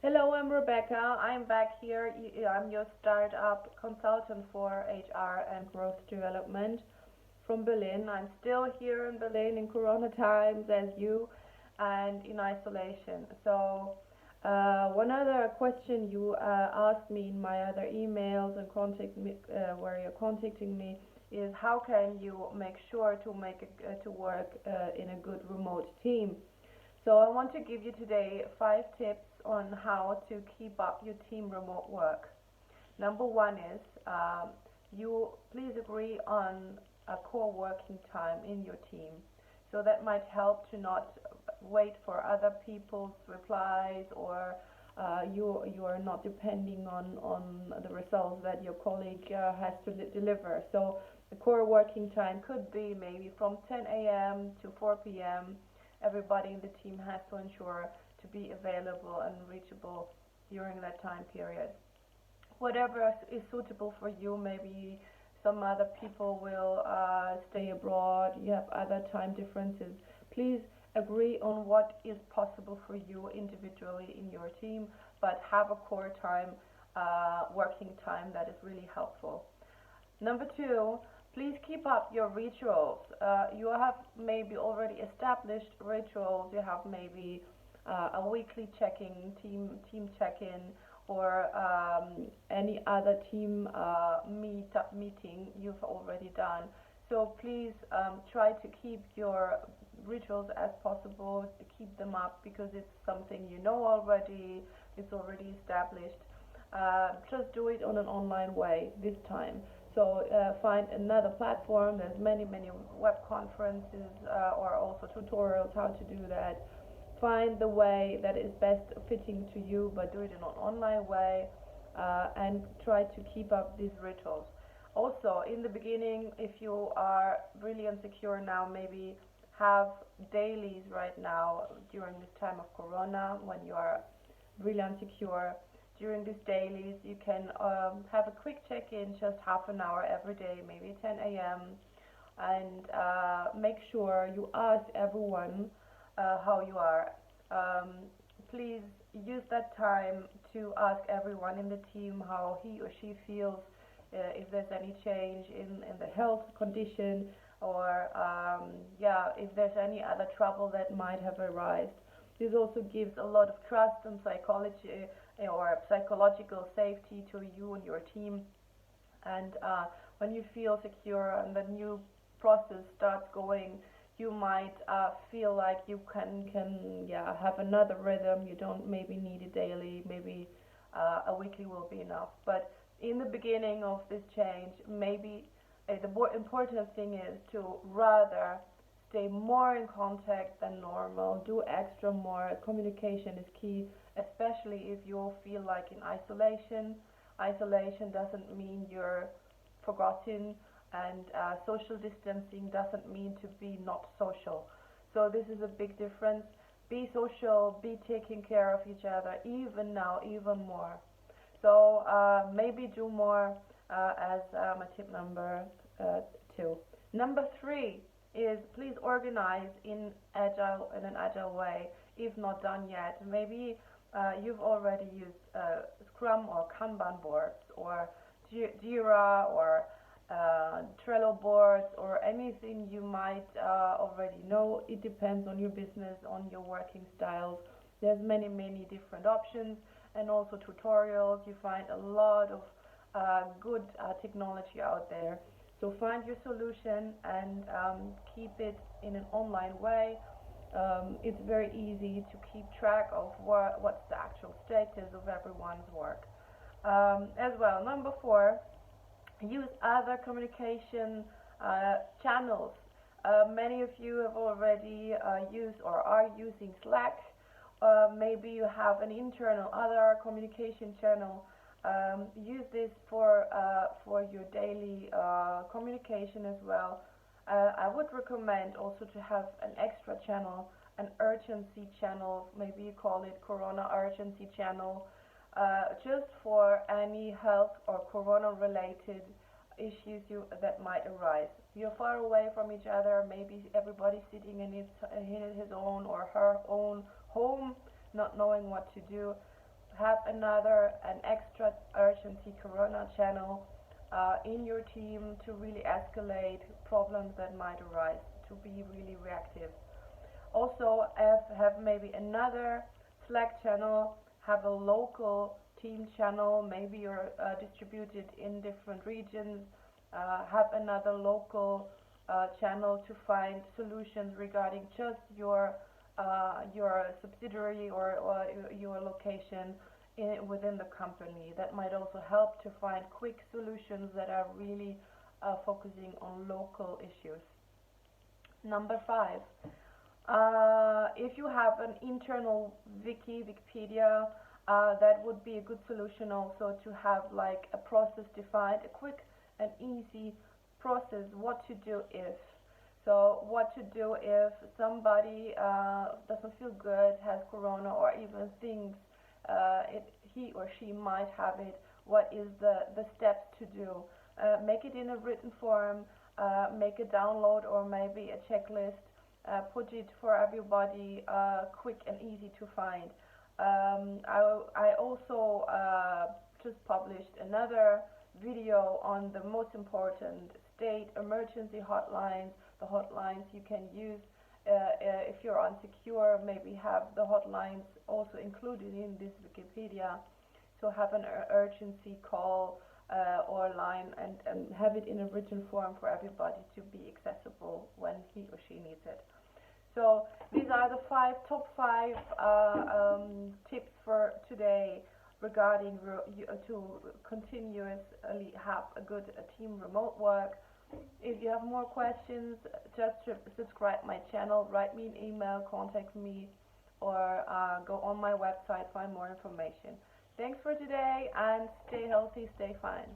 Hello, I'm Rebecca. I'm back here. I'm your startup consultant for HR and growth development from Berlin. I'm still here in Berlin in Corona times as you and in isolation. One other question you asked me in my other emails and contact me, where you're contacting me is how can you make sure to to work in a good remote team? So I want to give you today 5 tips on how to keep up your team remote work. Number one is you please agree on a core working time in your team. So that might help to not wait for other people's replies or you are not depending on the results that your colleague has to deliver. So the core working time could be maybe from 10 a.m. to 4 p.m. Everybody in the team has to ensure to be available and reachable during that time period. Whatever is suitable for you, maybe some other people will stay abroad, you have other time differences. Please agree on what is possible for you individually in your team, but have a core time, working time that is really helpful. Number two, please keep up your rituals. You have maybe already established rituals. You have maybe a weekly checking, team check-in, or any other team meeting you've already done. So please try to keep your rituals as possible, to keep them up because it's something you know already, it's already established. Just do it on an online way this time. So find another platform. There's many web conferences or also tutorials how to do that. Find the way that is best fitting to you, but do it in an online way and try to keep up these rituals. Also, in the beginning, if you are really insecure now, maybe have dailies right now during this time of Corona when you are really insecure. During these dailies, you can have a quick check-in, just half an hour every day, maybe 10 a.m., and make sure you ask everyone how you are. Um, Please use that time to ask everyone in the team how he or she feels, if there's any change in the health condition, or yeah, if there's any other trouble that might have arisen. This also gives a lot of trust and psychology or psychological safety to you and your team. And when you feel secure and the new process starts going, you might feel like you can yeah have another rhythm. You don't maybe need it daily. Maybe a weekly will be enough. But in the beginning of this change, maybe the more important thing is to rather stay more in contact than normal. Do extra more. Communication is key, especially if you feel like in isolation. Isolation doesn't mean you're forgotten, and social distancing doesn't mean to be not social. So this is a big difference. Be social, be taking care of each other, even now, even more. So maybe do more as my tip number uh, two. Number three is please organize in an agile way. If not done yet, maybe you've already used Scrum or Kanban boards or Jira or Trello boards or anything you might already know. It depends on your business, on your working styles. There's many different options and also tutorials. You find a lot of good technology out there. So find your solution and keep it in an online way. It's very easy to keep track of what's the actual status of everyone's work. As well, number four, use other communication channels. Many of you have already used or are using Slack. Maybe you have an internal other communication channel. Use this for your daily communication as well. I would recommend also to have an extra channel, an urgency channel. Maybe you call it Corona urgency channel, just for any health or corona related issues that might arise. You're far away from each other, maybe everybody's sitting in his own or her own home, not knowing what to do. have an extra urgency corona channel in your team to really escalate problems that might arise, to be really reactive. Also, have maybe another Slack channel, have a local team channel, maybe you're distributed in different regions, have another local channel to find solutions regarding just your subsidiary or your location within the company. That might also help to find quick solutions that are really focusing on local issues. Number 5, if you have an internal Wikipedia, that would be a good solution also to have like a process defined, a quick and easy process, what to do if. So what to do if somebody doesn't feel good, has corona, or even thinks he or she might have it. What is the steps to do? Make it in a written form, make a download or maybe a checklist, put it for everybody, quick and easy to find. I also just published another video on the most important state emergency hotlines, the hotlines you can use if you're unsecure. Maybe have the hotlines also included in this Wikipedia, so have an urgency call or line, and have it in a written form for everybody to be accessible when he or she needs it. So these are the top five tips for today regarding to continuously have a good team remote work. If you have more questions, just subscribe my channel, write me an email, contact me, or go on my website, find more information. Thanks for today, and stay healthy, stay fine.